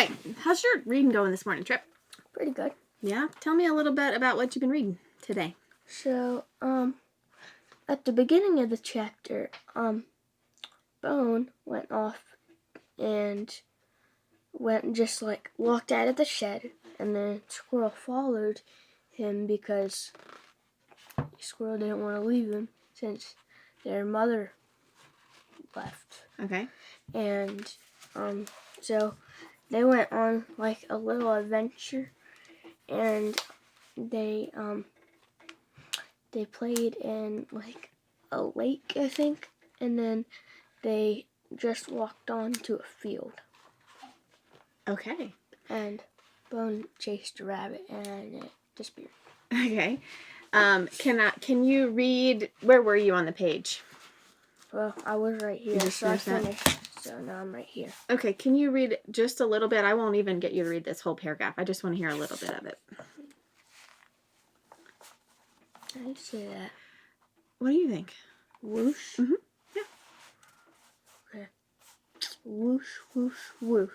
right. How's your reading going this morning, Trip? Pretty good. Yeah? Tell me a little bit about what you've been reading today. So, at the beginning of the chapter, Bone went off and walked out of the shed, and the squirrel followed him because the squirrel didn't want to leave him since their mother left. Okay. And, so they went on like a little adventure, and they played in like a lake, I think, and then they just walked on to a field. Okay. And Bone chased a rabbit and it disappeared. Okay. Can you read, where were you on the page? Well, I was right here, so I finished. So now I'm right here. Okay, can you read just a little bit? I won't even get you to read this whole paragraph. I just want to hear a little bit of it. How do you say that? What do you think? Whoosh? Mm-hmm. Yeah. Okay. Whoosh, whoosh, whoosh.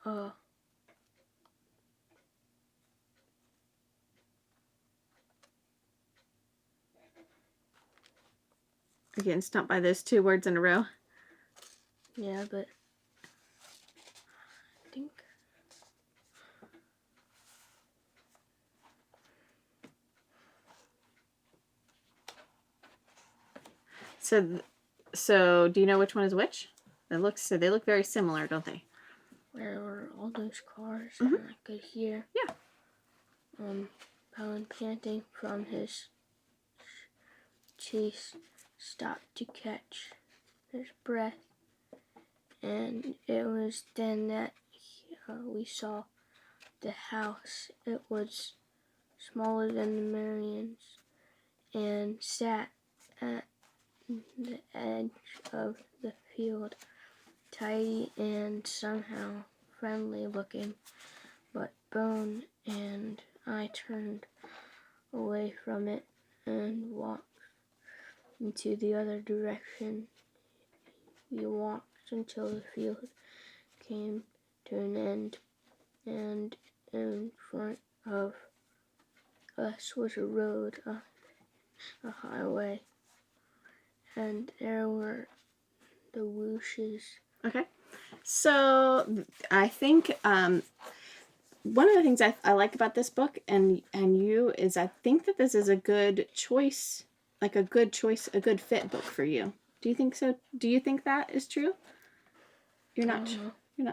You're getting stumped by those 2 words in a row. Yeah, but I think... So do you know which one is which? They look very similar, don't they? Where were all those cars? Mm-hmm. And I could hear... Yeah. Bone panting from his chase stopped to catch his breath, and it was then that we saw the house. It was smaller than the Marion's and sat at the edge of the field, tidy and somehow friendly looking, but Bone and I turned away from it and walked into the other direction. We walked until the field came to an end, and in front of us was a road, a highway, and there were the whooshes. Okay. So I think one of the things I like about this book and you is I think that this is a good choice, a good fit book for you. Do you think so? Do you think that is true? You're not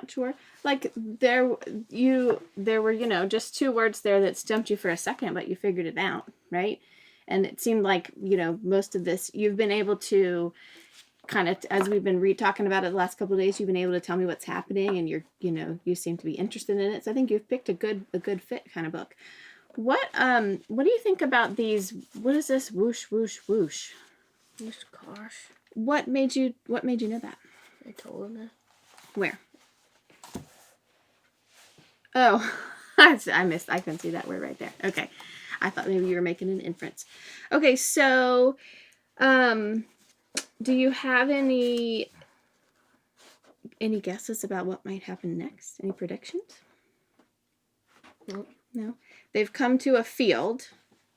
sure? Like there were, just 2 words there that stumped you for a second, but you figured it out, right? And it seemed like, most of this you've been able to kind of, as we've been talking about it the last couple of days, you've been able to tell me what's happening, and you seem to be interested in it. So I think you've picked a good fit kind of book. What do you think about these? What is this whoosh whoosh whoosh? These cars. What made you know that? I told me. Where? Oh, I couldn't see that word right there. Okay. I thought maybe you were making an inference. Okay, so do you have any guesses about what might happen next? Any predictions? No. They've come to a field,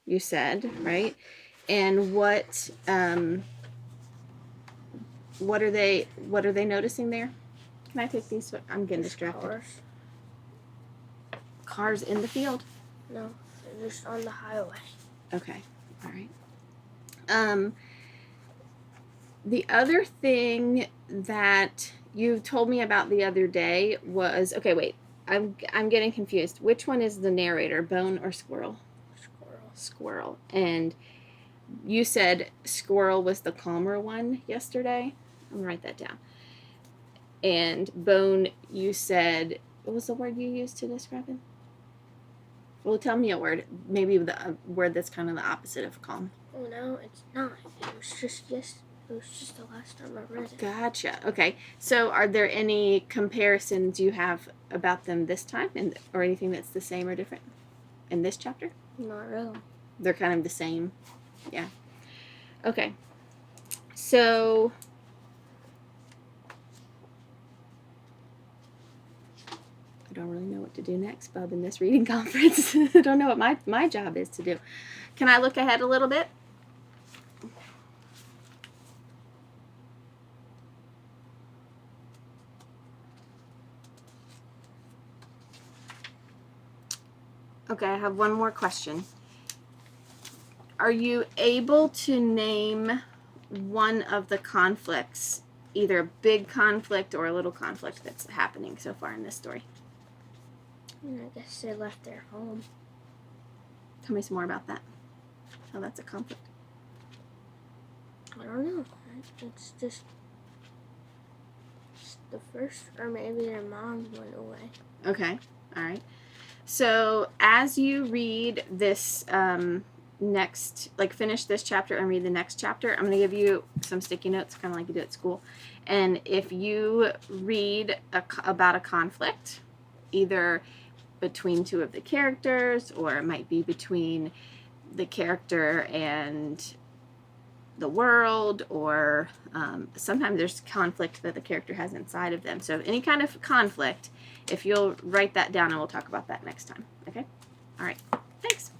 you said, right? And what are they noticing there? Can I take these? I'm getting distracted. Cars in the field? No, they're just on the highway. Okay. All right. The other thing that you told me about the other day was, okay, wait, I'm getting confused. Which one is the narrator, Bone or Squirrel? Squirrel. And you said Squirrel was the calmer one yesterday. I'm gonna write that down. And Bone, you said, what was the word you used to describe him? Well, tell me a word. Maybe the word that's kind of the opposite of calm. Oh no, it's not. It was just the last time I read it. Gotcha. Okay. So are there any comparisons you have about them this time, or anything that's the same or different in this chapter? Not really. They're kind of the same. Yeah. Okay. So don't really know what to do next, Bub, in this reading conference. I don't know what my job is to do. Can I look ahead a little bit? Okay, I have one more question. Are you able to name one of the conflicts, either a big conflict or a little conflict that's happening so far in this story? I guess they left their home. Tell me some more about that. How that's a conflict. I don't know. It's just the first, or maybe their moms went away. Okay, all right. So as you read this finish this chapter and read the next chapter, I'm going to give you some sticky notes, kind of like you do at school. And if you read about a conflict, either between two of the characters, or it might be between the character and the world, or sometimes there's conflict that the character has inside of them. So any kind of conflict, if you'll write that down, and we'll talk about that next time. Okay? All right. Thanks.